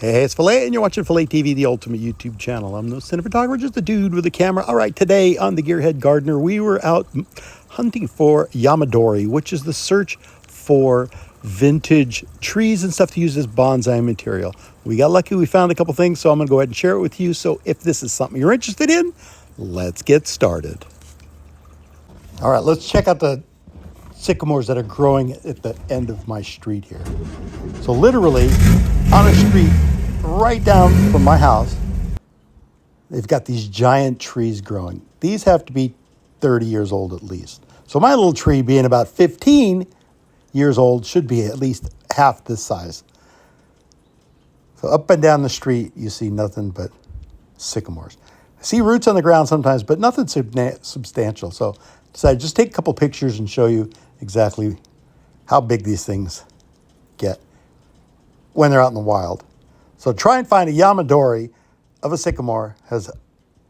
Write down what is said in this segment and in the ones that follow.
Hey, it's PHILA, and you're watching PHILA TV, the ultimate YouTube channel. I'm no cinematographer, just a dude with a camera. All right, today on the Gearhead Gardener, we were out hunting for Yamadori, which is the search for vintage trees and stuff to use as bonsai material. We got lucky, we found a couple things, so I'm going to go ahead and share it with you. So if this is something you're interested in, let's get started. All right, let's check out the sycamores that are growing at the end of my street here. So literally on a street right down from my house, they've got these giant trees growing. These have to be 30 years old at least. So my little tree, being about 15 years old, should be at least half this size. So up and down the street, you see nothing but sycamores. I see roots on the ground sometimes, but nothing substantial. So I decided just take a couple pictures and show you exactly how big these things get when they're out in the wild. So try and find a Yamadori of a sycamore has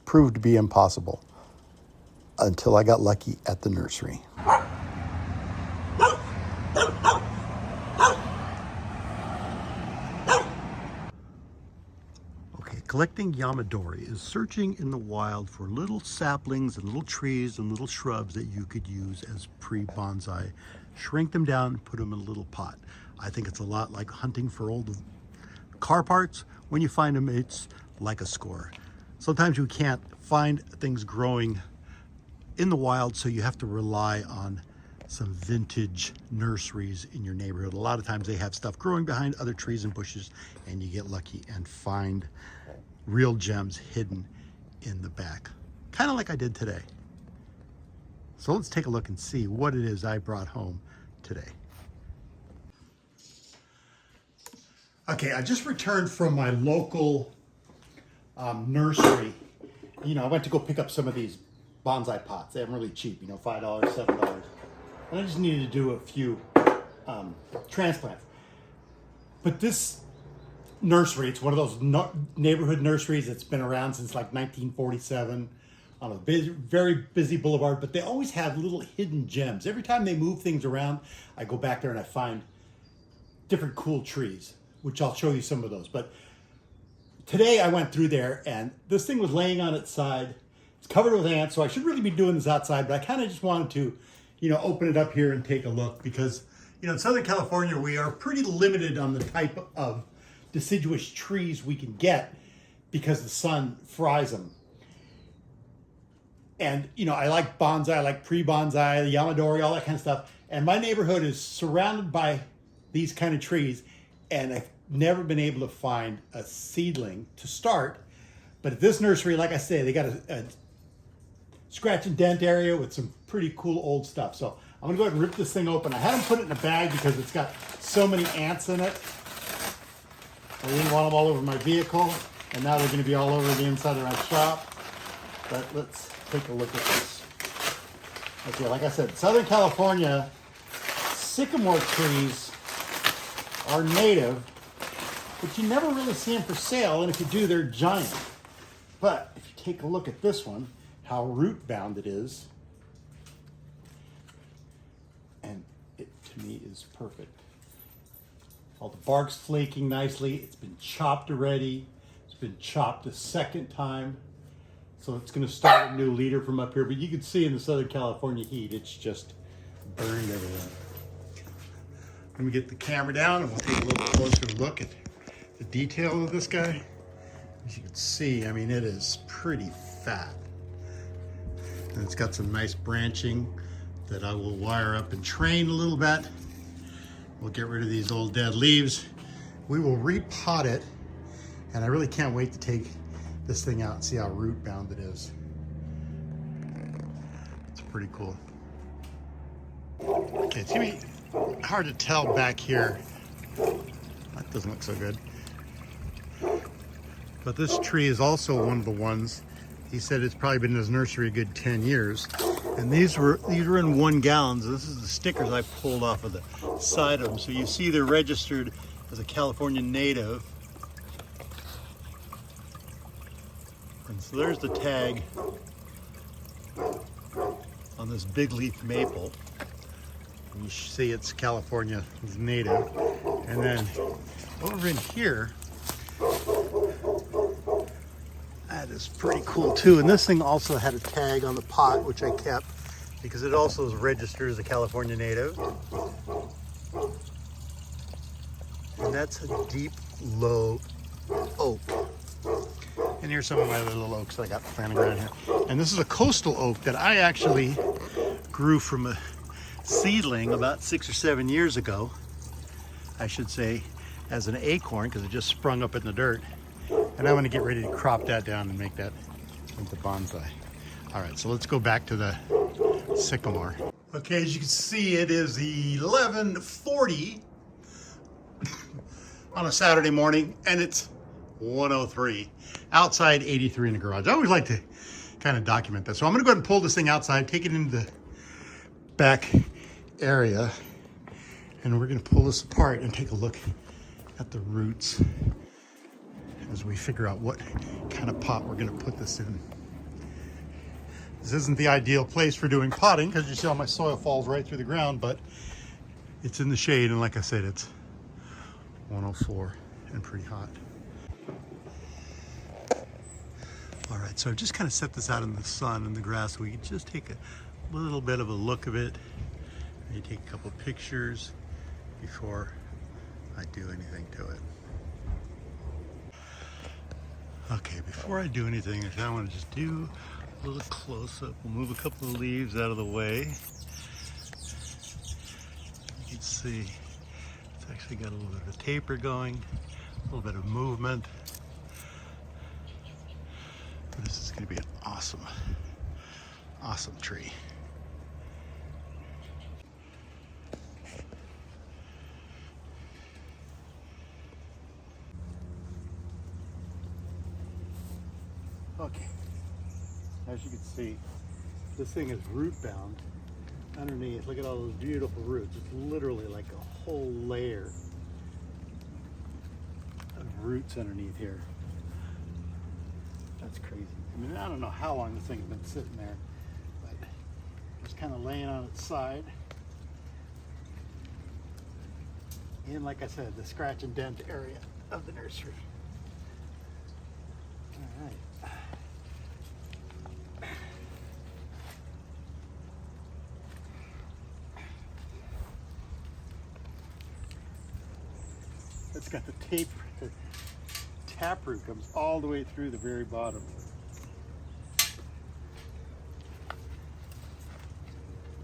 proved to be impossible until I got lucky at the nursery. Okay, collecting Yamadori is searching in the wild for little saplings and little trees and little shrubs that you could use as pre-bonsai. Shrink them down, put them in a little pot. I think it's a lot like hunting for old car parts. When you find them, it's like a score. Sometimes you can't find things growing in the wild, so you have to rely on some vintage nurseries in your neighborhood. A lot of times they have stuff growing behind other trees and bushes, and you get lucky and find real gems hidden in the back, kind of like I did today. So let's take a look and see what it is I brought home today. Okay, I just returned from my local nursery. You know, I went to go pick up some of these bonsai pots. They have them really cheap, you know, $5, $7. And I just needed to do a few transplants. But this nursery, it's one of those neighborhood nurseries that's been around since like 1947 on a very busy boulevard, but they always have little hidden gems. Every time they move things around, I go back there and I find different cool trees, which I'll show you some of those. But today I went through there and this thing was laying on its side. It's covered with ants, so I should really be doing this outside, but I kind of just wanted to, you know, open it up here and take a look because, you know, in Southern California, we are pretty limited on the type of deciduous trees we can get because the sun fries them. And, you know, I like bonsai, I like pre-bonsai, the Yamadori, all that kind of stuff. And my neighborhood is surrounded by these kind of trees, and I've never been able to find a seedling to start. But at this nursery, like I say, they got a scratch and dent area with some pretty cool old stuff. So I'm gonna go ahead and rip this thing open. I had them put it in a bag because it's got so many ants in it. I didn't want them all over my vehicle, and now they're gonna be all over the inside of my shop. But let's take a look at this. Okay, like I said, Southern California, sycamore trees are native, but you never really see them for sale, and if you do, they're giant. But if you take a look at this one, how root bound it is, and it to me is perfect. All the bark's flaking nicely. It's been chopped already. It's been chopped a second time. So it's going to start a new leader from up here, but you can see in the Southern California heat, it's just burned everywhere. Let me get the camera down and we'll take a little closer look at the detail of this guy. As you can see, I mean, it is pretty fat. And it's got some nice branching that I will wire up and train a little bit. We'll get rid of these old dead leaves. We will repot it, and I really can't wait to take this thing out and see how root bound it is. It's pretty cool. Okay, it's gonna be hard to tell back here. That doesn't look so good. But this tree is also one of the ones, he said it's probably been in his nursery a good 10 years. And these were in 1 gallon. This is the stickers I pulled off of the side of them. So you see they're registered as a California native. And so there's the tag on this big leaf maple. And you see it's California native. And then over in here, That is pretty cool too. And this thing also had a tag on the pot, which I kept because it also is registered as a California native. And that's a deep, low oak. And here's some of my little oaks that I got planting around here. And this is a coastal oak that I actually grew from a seedling about 6 or 7 years ago. I should say as an acorn because it just sprung up in the dirt. And I want to get ready to crop that down and make that into bonsai. All right, so let's go back to the sycamore. Okay, as you can see, it is 11:40 on a Saturday morning, and it's 103. Outside, 83 in the garage. I always like to kind of document that. So I'm gonna go ahead and pull this thing outside, take it into the back area, and we're gonna pull this apart and take a look at the roots as we figure out what kind of pot we're gonna put this in. This isn't the ideal place for doing potting because you see all my soil falls right through the ground, but it's in the shade, and like I said, it's 104 and pretty hot. All right, so I've just kind of set this out in the sun and the grass so we can just take a little bit of a look of it. Maybe take a couple of pictures before I do anything to it. Okay, before I do anything, I want to just do a little close-up. We'll move a couple of leaves out of the way. You can see it's actually got a little bit of a taper going, a little bit of movement. This is going to be an awesome, awesome tree. Okay, as you can see, this thing is root bound underneath. Look at all those beautiful roots. It's literally like a whole layer of roots underneath here. That's crazy. I mean, I don't know how long this thing's been sitting there, but it's kind of laying on its side. In, like I said, the scratch and dent area of the nursery. All right. It's got the tape, the taproot comes all the way through the very bottom.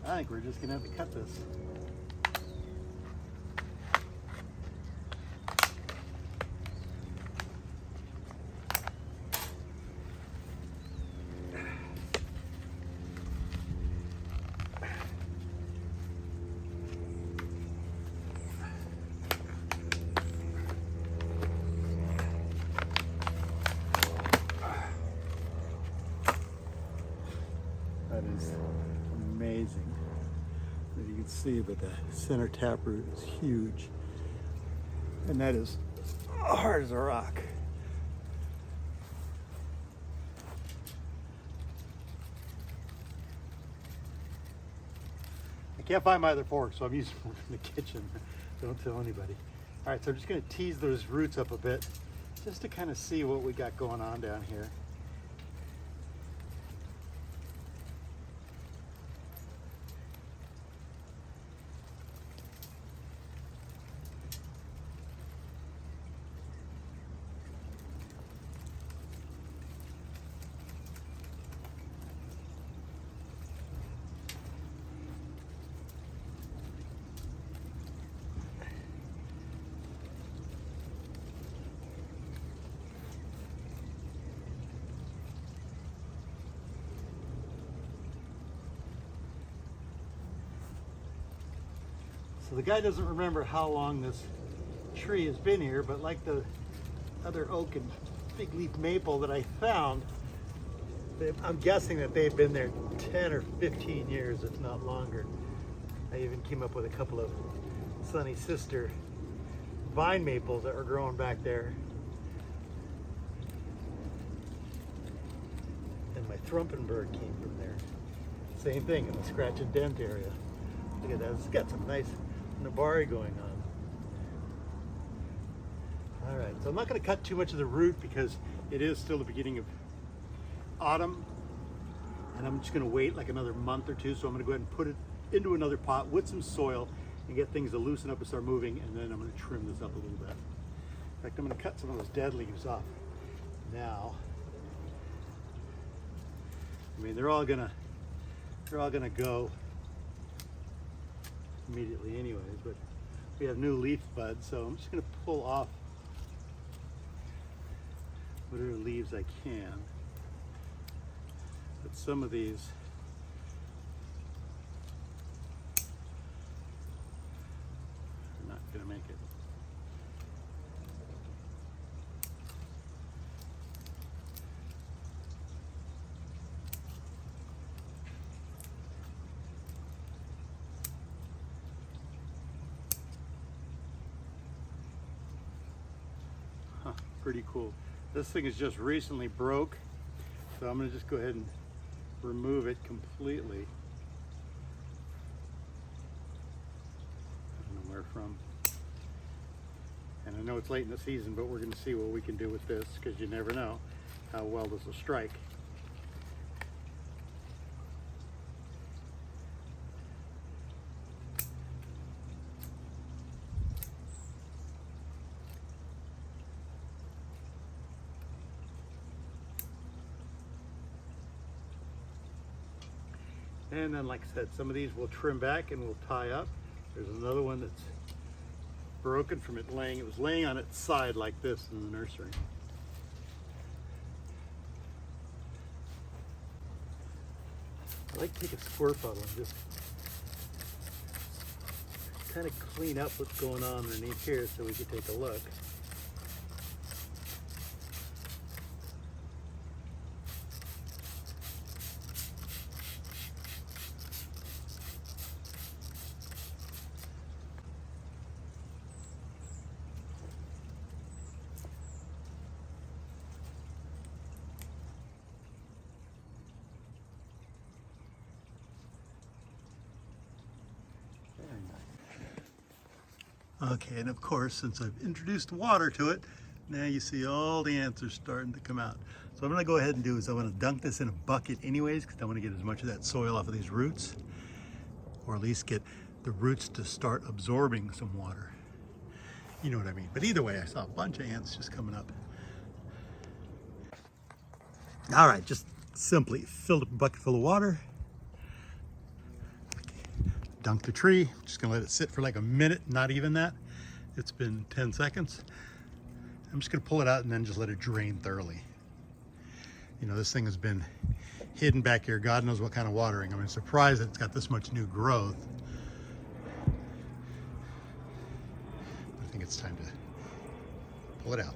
I think we're just gonna have to cut this. That is amazing. As you can see, but the center taproot is huge. And that is hard as a rock. I can't find my other fork, so I'm using one in the kitchen. Don't tell anybody. All right, so I'm just gonna tease those roots up a bit just to kind of see what we got going on down here. So the guy doesn't remember how long this tree has been here, but like the other oak and big leaf maple that I found, I'm guessing that they've been there 10 or 15 years, if not longer. I even came up with a couple of Sunny Sister vine maples that were growing back there. And my Thrumpenberg came from there. Same thing in the scratch and dent area. Look at that, it's got some nice Nabari going on. All right, so I'm not going to cut too much of the root because it is still the beginning of autumn, and I'm just gonna wait like another month or two. So I'm gonna go ahead and put it into another pot with some soil and get things to loosen up and start moving, and then I'm gonna trim this up a little bit. In fact, I'm gonna cut some of those dead leaves off now. I mean, they're all gonna go immediately anyways, but we have new leaf buds, so I'm just gonna pull off whatever leaves I can. But some of these are not gonna make it. Huh, pretty cool. This thing is just recently broke, so I'm gonna just go ahead and remove it completely. I don't know where from. And I know it's late in the season, but we're gonna see what we can do with this, because you never know how well this will strike. And then, like I said, some of these we'll trim back and we'll tie up. There's another one that's broken from it was laying on its side like this in the nursery. I like to take a squirt bottle and just kind of clean up what's going on underneath here so we can take a look. Okay, and of course, since I've introduced water to it, now you see all the ants are starting to come out. So I'm gonna go ahead and do is I'm gonna dunk this in a bucket anyways, because I wanna get as much of that soil off of these roots, or at least get the roots to start absorbing some water. You know what I mean? But either way, I saw a bunch of ants just coming up. All right, just simply filled up a bucket full of water, dunk the tree, just gonna let it sit for like a minute, not even that. It's been 10 seconds. I'm just gonna pull it out and then just let it drain thoroughly. You know, this thing has been hidden back here, God knows what kind of watering. I'm surprised that it's got this much new growth. I think it's time to pull it out.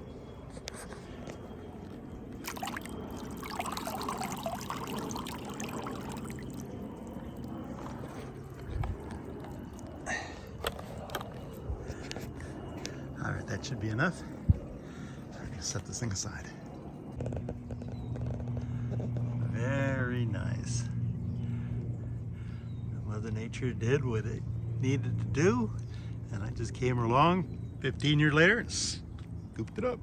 All right, that should be enough. I'm gonna set this thing aside. Very nice. Mother Nature did what it needed to do, and I just came along 15 years later and scooped it up.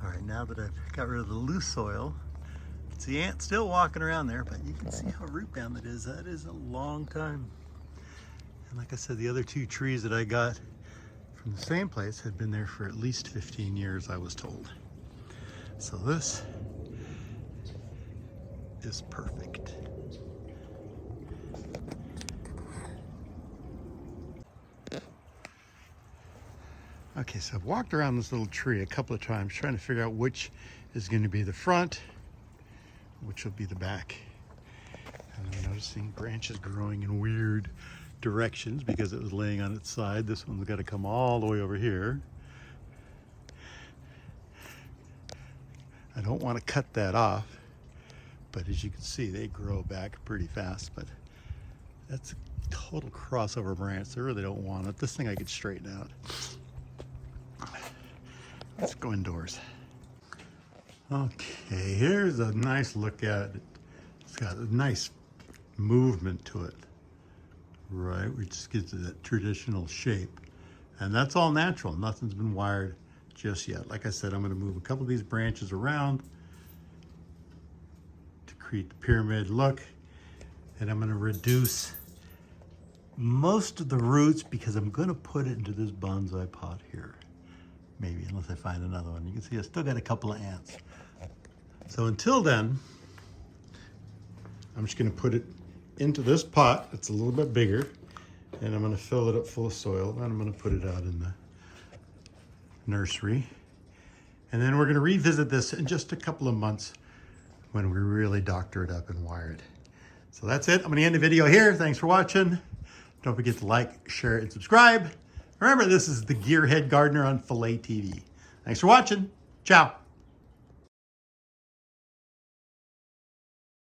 All right, now that I've got rid of the loose soil, it's the ant still walking around there, but you can see how root bound that is. That is a long time. And like I said, the other two trees that I got from the same place had been there for at least 15 years, I was told. So this is perfect. Okay, so I've walked around this little tree a couple of times trying to figure out which is going to be the front, which will be the back. And I'm noticing branches growing in weird directions because it was laying on its side. This one's got to come all the way over here. I don't want to cut that off, but as you can see, they grow back pretty fast, but that's a total crossover branch. I really don't want it. This thing I could straighten out. Let's go indoors. Okay, here's a nice look at it. It's got a nice movement to it, right? Which just gives it that traditional shape. And that's all natural. Nothing's been wired just yet. Like I said, I'm going to move a couple of these branches around create the pyramid look. And I'm going to reduce most of the roots because I'm going to put it into this bonsai pot here. Maybe, unless I find another one. You can see I still got a couple of ants. So until then, I'm just going to put it into this pot. It's a little bit bigger. And I'm going to fill it up full of soil. And I'm going to put it out in the nursery. And then we're going to revisit this in just a couple of months when we really doctor it up and wire it. So that's it. I'm going to end the video here. Thanks for watching. Don't forget to like, share, and subscribe. Remember, this is the Gearhead Gardener on PHILA TV. Thanks for watching. Ciao.